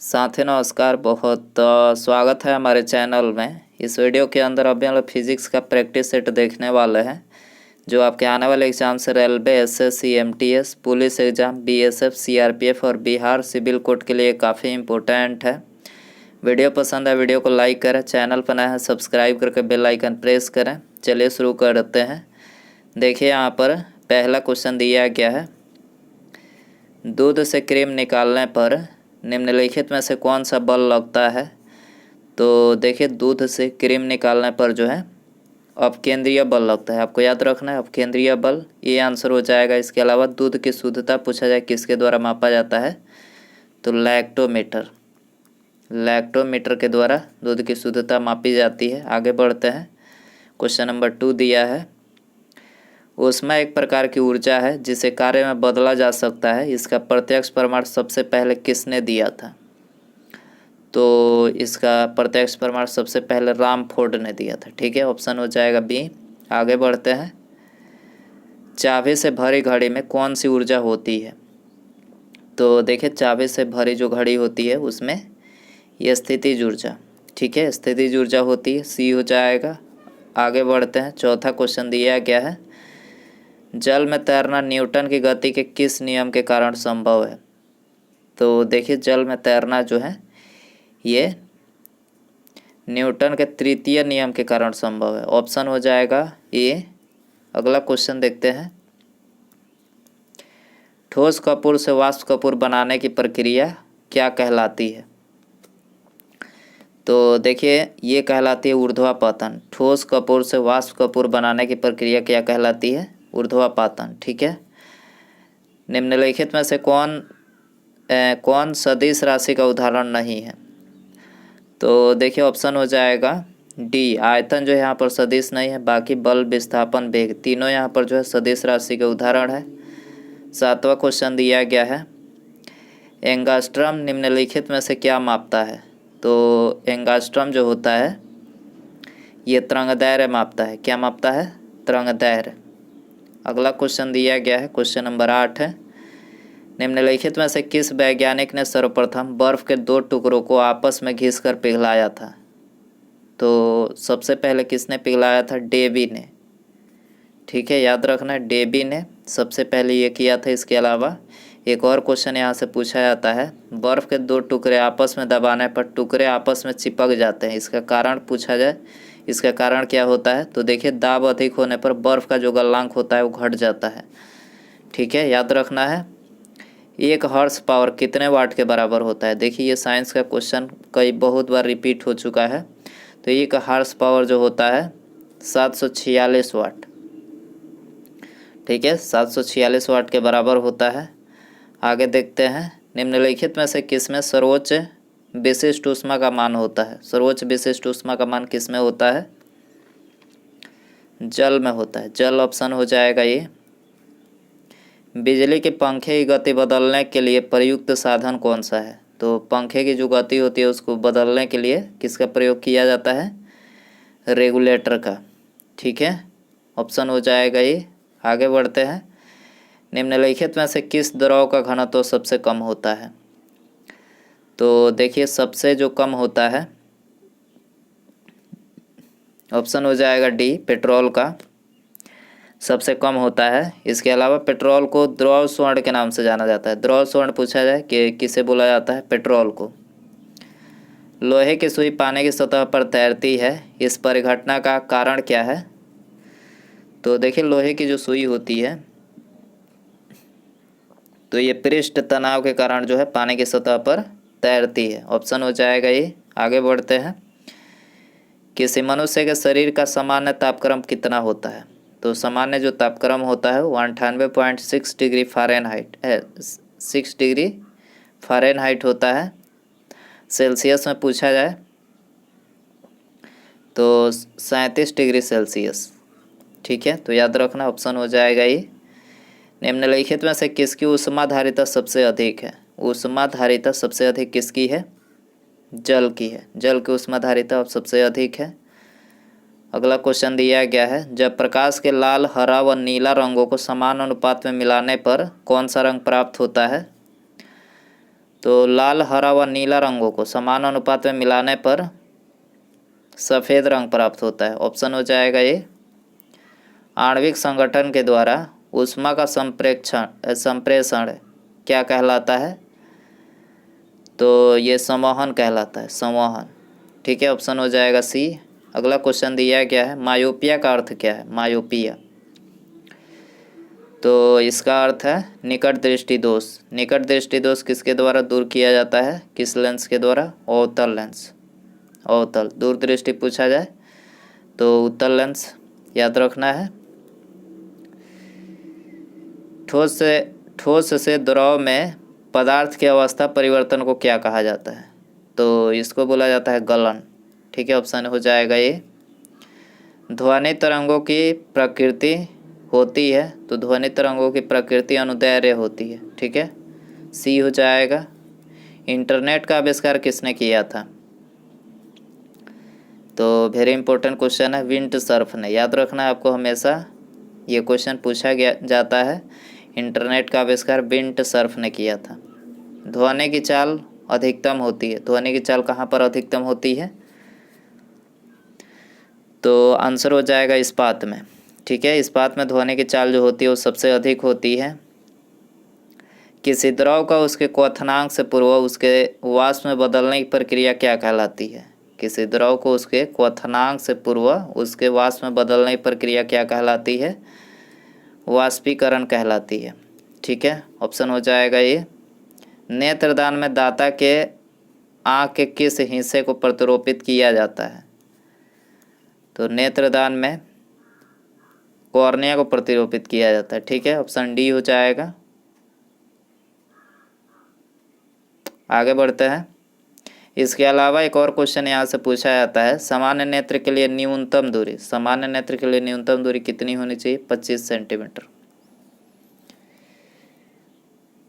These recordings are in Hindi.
साथी नमस्कार। बहुत स्वागत है हमारे चैनल में। इस वीडियो के अंदर अभी हम लोग फिजिक्स का प्रैक्टिस सेट देखने वाले हैं जो आपके आने वाले एग्जाम से railway, SSC, MTS, police exam, BSF, CRPF और बिहार सिविल कोड के लिए काफ़ी इम्पोर्टेंट है। वीडियो पसंद है वीडियो को लाइक करें, चैनल पर नया है सब्सक्राइब करके बेल आइकन प्रेस करें। चलिए शुरू करते हैं। देखिए यहाँ पर पहला क्वेश्चन दिया गया है, दूध से क्रीम निकालने पर निम्नलिखित में से कौन सा बल लगता है। तो देखिए दूध से क्रीम निकालने पर जो है अपकेंद्रीय बल लगता है। आपको याद रखना है अपकेंद्रीय बल, ये आंसर हो जाएगा। इसके अलावा दूध की शुद्धता पूछा जाए किसके द्वारा मापा जाता है, तो लैक्टोमीटर के द्वारा दूध की शुद्धता मापी जाती है। आगे बढ़ते हैं। क्वेश्चन नंबर 2 दिया है, ऊष्मा एक प्रकार की ऊर्जा है जिसे कार्य में बदला जा सकता है। इसका प्रत्यक्ष प्रमाण सबसे पहले किसने दिया था। तो इसका प्रत्यक्ष प्रमाण सबसे पहले रामफोर्ड ने दिया था। ठीक है, ऑप्शन हो जाएगा बी। आगे बढ़ते हैं। चाबी से भरी घड़ी में कौन सी ऊर्जा होती है। तो देखिए चाबी से भरी जो घड़ी होती है उसमें ये स्थितिज ऊर्जा, ठीक है, स्थितिज ऊर्जा होती है। सी हो जाएगा। आगे बढ़ते हैं। चौथा क्वेश्चन दिया गया है, जल में तैरना न्यूटन की गति के किस नियम के कारण संभव है। तो देखिए जल में तैरना जो है ये न्यूटन के तृतीय नियम के कारण संभव है। ऑप्शन हो जाएगा ए। अगला क्वेश्चन देखते हैं, ठोस कपूर से वाष्प कपूर बनाने की प्रक्रिया क्या कहलाती है। तो देखिए ये कहलाती है ऊर्ध्वापातन। ठोस कपूर से वाष्प कपूर बनाने की प्रक्रिया क्या कहलाती है, ऊर्ध्वापातन। ठीक है, निम्नलिखित में से कौन सदिश राशि का उदाहरण नहीं है। तो देखिए ऑप्शन हो जाएगा डी। आयतन जो है यहाँ पर सदिश नहीं है, बाकी बल, विस्थापन, वेग तीनों यहाँ पर जो है सदिश राशि के उदाहरण है। 7वां क्वेश्चन दिया गया है, एंगास्ट्रम निम्नलिखित में से क्या मापता है। तो एंगास्ट्रम जो होता है ये तरंगदैर्घ्य मापता है। क्या मापता है, तरंगदैर्घ्य। अगला क्वेश्चन दिया गया है, क्वेश्चन नंबर 8 है, निम्नलिखित में से किस वैज्ञानिक ने सर्वप्रथम बर्फ के 2 टुकड़ों को आपस में घिसकर पिघलाया था। तो सबसे पहले किसने पिघलाया था, डेवी ने। ठीक है, याद रखना डेवी ने सबसे पहले ये किया था। इसके अलावा एक और क्वेश्चन यहाँ से पूछा जाता है, बर्फ़ के 2 टुकड़े आपस में दबाने पर टुकड़े आपस में चिपक जाते हैं, इसका कारण पूछा जाए, इसका कारण क्या होता है। तो देखिए दाब अधिक होने पर बर्फ़ का जो गलनांक होता है वो घट जाता है। ठीक है, याद रखना है। 1 हॉर्स पावर कितने वाट के बराबर होता है। देखिए ये साइंस का क्वेश्चन बहुत बार रिपीट हो चुका है। तो 1 हॉर्स पावर जो होता है 746 वाट। ठीक है, 746 वाट के बराबर होता है। आगे देखते हैं, निम्नलिखित में से किसमें सर्वोच्च विशिष्ट ऊष्मा का मान होता है। सर्वोच्च विशिष्ट ऊष्मा का मान किसमें होता है, जल में होता है। जल ऑप्शन हो जाएगा ये। बिजली के पंखे की गति बदलने के लिए प्रयुक्त साधन कौन सा है। तो पंखे की जो गति होती है उसको बदलने के लिए किसका प्रयोग किया जाता है, रेगुलेटर का। ठीक है, ऑप्शन हो जाएगा ये। आगे बढ़ते हैं, निम्नलिखित में से किस द्रव का घनत्व सबसे कम होता है। तो देखिए सबसे जो कम होता है ऑप्शन हो जाएगा डी, पेट्रोल का सबसे कम होता है। इसके अलावा पेट्रोल को द्रव स्वर्ण के नाम से जाना जाता है। द्रव स्वर्ण पूछा जाए कि किसे बोला जाता है, पेट्रोल को। लोहे की सुई पानी की सतह पर तैरती है, इस परिघटना का कारण क्या है। तो देखिए लोहे की जो सुई होती है तो ये पृष्ठ तनाव के कारण जो है पानी की सतह पर तैरती है। ऑप्शन हो जाएगा ये। आगे बढ़ते हैं, किसी मनुष्य के शरीर का सामान्य तापक्रम कितना होता है। तो सामान्य जो तापक्रम होता है वो 98.6 डिग्री फ़ारेनहाइट है, 6 डिग्री फ़ारेनहाइट होता है। सेल्सियस में पूछा जाए तो 37 डिग्री सेल्सियस। ठीक है, तो याद रखना ऑप्शन हो जाएगा ये। निम्नलिखित में से किसकी ऊष्माधारिता सबसे अधिक है। ऊष्माधारिता सबसे अधिक किसकी है, जल की है। जल की ऊष्माधारिता सबसे अधिक है। अगला क्वेश्चन दिया गया है, जब प्रकाश के लाल, हरा व नीला रंगों को समान अनुपात में मिलाने पर कौन सा रंग प्राप्त होता है। तो लाल, हरा व नीला रंगों को समान अनुपात में मिलाने पर सफ़ेद रंग प्राप्त होता है। ऑप्शन हो जाएगा ये। आणविक संगठन के द्वारा ऊष्मा का संप्रेषण क्या कहलाता है? तो ये संवहन कहलाता है, संवहन। ठीक है, ऑप्शन हो जाएगा सी। अगला क्वेश्चन दिया गया है, मायोपिया का अर्थ क्या है? मायोपिया, तो इसका अर्थ है निकट दृष्टि दोष। निकट दृष्टि दोष किसके द्वारा दूर किया जाता है? किस लेंस के द्वारा? अवतल लेंस। अवतल। दूरदृष्टि पूछा जाए तो उत्तल लेंस याद रखना है। ठोस से द्रव में पदार्थ की अवस्था परिवर्तन को क्या कहा जाता है? तो इसको बोला जाता है गलन। ठीक है, ऑप्शन हो जाएगा ये। ध्वनि तरंगों की प्रकृति होती है, तो ध्वनि तरंगों की प्रकृति अनुदैर्घ्य होती है। ठीक है, सी हो जाएगा। इंटरनेट का आविष्कार किसने किया था? तो वेरी इंपॉर्टेंट क्वेश्चन है, विंटसर्फ ने। याद रखना है आपको, हमेशा ये क्वेश्चन पूछा जाता है। इंटरनेट का आविष्कार विंटसर्फ ने किया था। ध्वनि की चाल अधिकतम होती है। ध्वनि की चाल कहाँ पर अधिकतम होती है? तो आंसर हो जाएगा इस्पात में। ठीक है, इस्पात में ध्वनि की चाल जो होती है वो सबसे अधिक होती है। किसी द्रव का उसके क्वथनांक से पूर्व उसके वाष्प में बदलने की प्रक्रिया क्या कहलाती है? किसी द्रव को उसके क्वथनांक से पूर्व उसके वाष्प में बदलने की प्रक्रिया क्या कहलाती है? वाष्पीकरण कहलाती है। ठीक है, ऑप्शन हो जाएगा ये। नेत्रदान में दाता के आँख के किस हिस्से को प्रतिरोपित किया जाता है? तो नेत्रदान में कॉर्निया को प्रतिरोपित किया जाता है। ठीक है, ऑप्शन डी हो जाएगा। आगे बढ़ते हैं। इसके अलावा एक और क्वेश्चन यहाँ से पूछा जाता है, सामान्य नेत्र के लिए न्यूनतम दूरी। सामान्य नेत्र के लिए न्यूनतम दूरी कितनी होनी चाहिए? 25 सेंटीमीटर।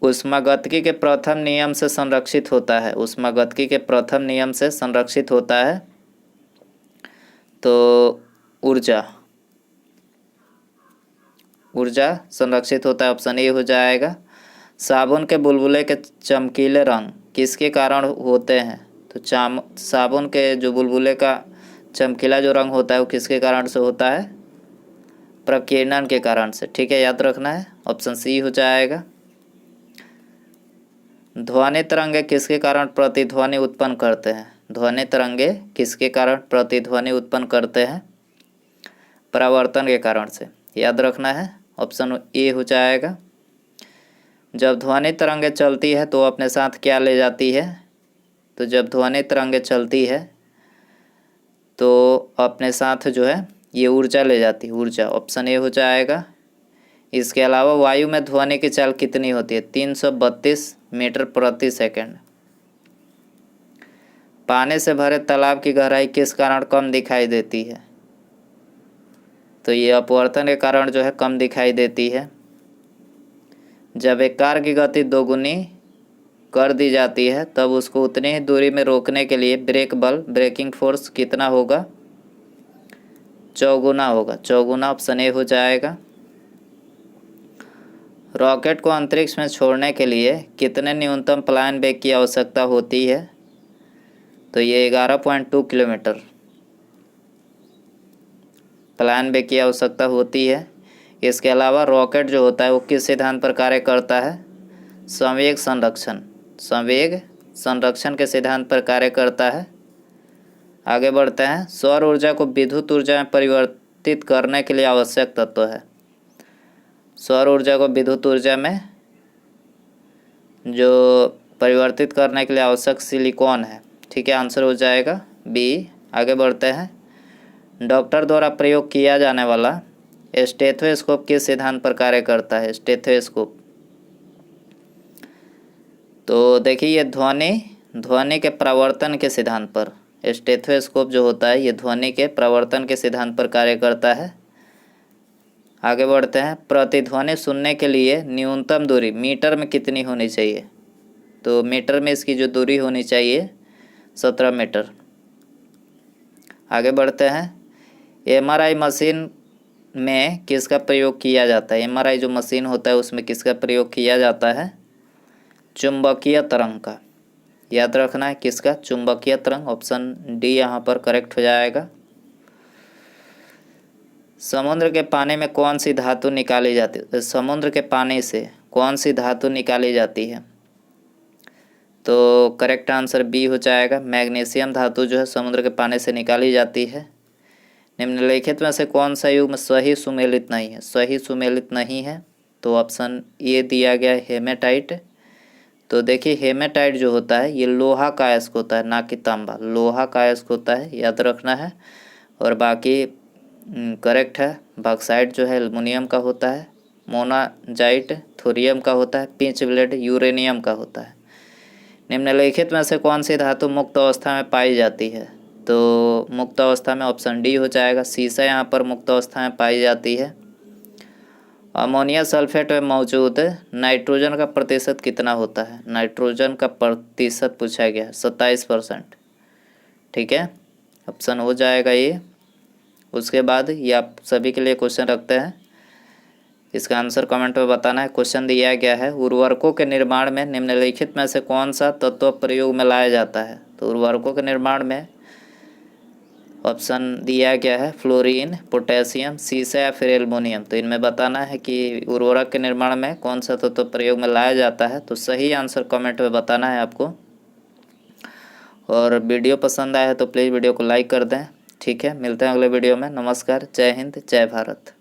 ऊष्मागतिकी के प्रथम नियम से संरक्षित होता है। ऊष्मागतिकी के प्रथम नियम से संरक्षित होता है तो ऊर्जा संरक्षित होता है। ऑप्शन ए हो जाएगा। साबुन के बुलबुले के चमकीले रंग किसके कारण होते हैं? तो साबुन के जो बुलबुले का चमकीला जो रंग होता है वो किसके कारण से होता है? प्रकीर्णन के कारण से। ठीक है, याद रखना है। ऑप्शन सी हो जाएगा। ध्वनि तरंगे किसके कारण प्रतिध्वनि उत्पन्न करते हैं? ध्वनि तरंगे किसके कारण प्रतिध्वनि उत्पन्न करते हैं? परावर्तन के कारण से। याद रखना है, ऑप्शन ए हो जाएगा। जब ध्वनि तरंगे चलती है तो अपने साथ क्या ले जाती है? तो जब ध्वनि तरंगे चलती है तो अपने साथ जो है ये ऊर्जा ले जाती है, ऊर्जा। ऑप्शन ए हो जाएगा। इसके अलावा वायु में ध्वनि की चाल कितनी होती है? 332 मीटर प्रति सेकंड। पानी से भरे तालाब की गहराई किस कारण कम दिखाई देती है? तो ये अपवर्तन के कारण जो है कम दिखाई देती है। जब एक कार की गति दोगुनी कर दी जाती है तब उसको उतनी ही दूरी में रोकने के लिए ब्रेक बल, ब्रेकिंग फोर्स कितना होगा? चौगुना होगा। चौगुना, ऑप्शन ए हो जाएगा। रॉकेट को अंतरिक्ष में छोड़ने के लिए कितने न्यूनतम पलायन वेग की आवश्यकता होती है? तो ये 11.2 किलोमीटर पलायन वेग की आवश्यकता होती है। इसके अलावा रॉकेट जो होता है वो किस सिद्धांत पर कार्य करता है? संवेग संरक्षण। संवेग संरक्षण के सिद्धांत पर कार्य करता है। आगे बढ़ते हैं। सौर ऊर्जा को विद्युत ऊर्जा में परिवर्तित करने के लिए आवश्यक तत्व है। सौर ऊर्जा को विद्युत ऊर्जा में जो परिवर्तित करने के लिए आवश्यक सिलिकॉन है। ठीक है, आंसर हो जाएगा बी। आगे बढ़ते हैं। डॉक्टर द्वारा प्रयोग किया जाने वाला स्टेथोस्कोप किस सिद्धांत पर कार्य करता है? स्टेथोस्कोप, तो देखिए ये ध्वनि के प्रवर्तन के सिद्धांत पर, स्टेथोस्कोप जो होता है ये ध्वनि के प्रवर्तन के सिद्धांत पर कार्य करता है। आगे बढ़ते हैं। प्रतिध्वनि सुनने के लिए न्यूनतम दूरी मीटर में कितनी होनी चाहिए? तो मीटर में इसकी जो दूरी होनी चाहिए 17 मीटर। आगे बढ़ते हैं। एमआरआई मशीन में किसका प्रयोग किया जाता है? एमआरआई जो मशीन होता है उसमें किसका प्रयोग किया जाता है? चुंबकीय तरंग का। याद रखना है किसका? चुंबकीय तरंग। ऑप्शन डी यहाँ पर करेक्ट हो जाएगा। समुद्र के पानी में कौन सी धातु निकाली जाती है? समुद्र के पानी से कौन सी धातु निकाली जाती है? तो करेक्ट आंसर बी हो जाएगा। मैग्नीशियम धातु जो है समुद्र के पानी से निकाली जाती है। निम्नलिखित में से कौन सा युग्म सही सुमेलित नहीं है? सही सुमेलित नहीं है तो ऑप्शन ए दिया गया है हेमेटाइट। तो देखिए हेमेटाइट जो होता है ये लोहा का अयस्क होता है, ना कि तांबा। लोहा का अयस्क होता है, याद रखना है। और बाकी करेक्ट है। बॉक्साइट जो है एल्युमिनियम का होता है। मोनाजाइट थोरियम का होता है। पिंच ब्लेड यूरेनियम का होता है। निम्नलिखित में से कौन सी धातु मुक्त अवस्था में पाई जाती है? तो मुक्त अवस्था में ऑप्शन डी हो जाएगा। सीसा यहाँ पर मुक्त अवस्था में पाई जाती है। अमोनिया सल्फेट में मौजूद नाइट्रोजन का प्रतिशत कितना होता है? नाइट्रोजन का प्रतिशत पूछा गया है 27%। ठीक है, ऑप्शन हो जाएगा ये। उसके बाद ये आप सभी के लिए क्वेश्चन रखते हैं, इसका आंसर कमेंट में बताना है। क्वेश्चन दिया गया है उर्वरकों के निर्माण में निम्नलिखित में से कौन सा तत्व प्रयोग में लाया जाता है? तो उर्वरकों के निर्माण में ऑप्शन दिया गया है फ्लोरीन, पोटेशियम, सीसा या फिर एल्युमिनियम। तो इनमें बताना है कि उर्वरक के निर्माण में कौन सा तत्व प्रयोग में लाया जाता है। तो सही आंसर कमेंट में बताना है आपको। और वीडियो पसंद आया है तो प्लीज़ वीडियो को लाइक कर दें। ठीक है, मिलते हैं अगले वीडियो में। नमस्कार, जय हिंद, जय भारत।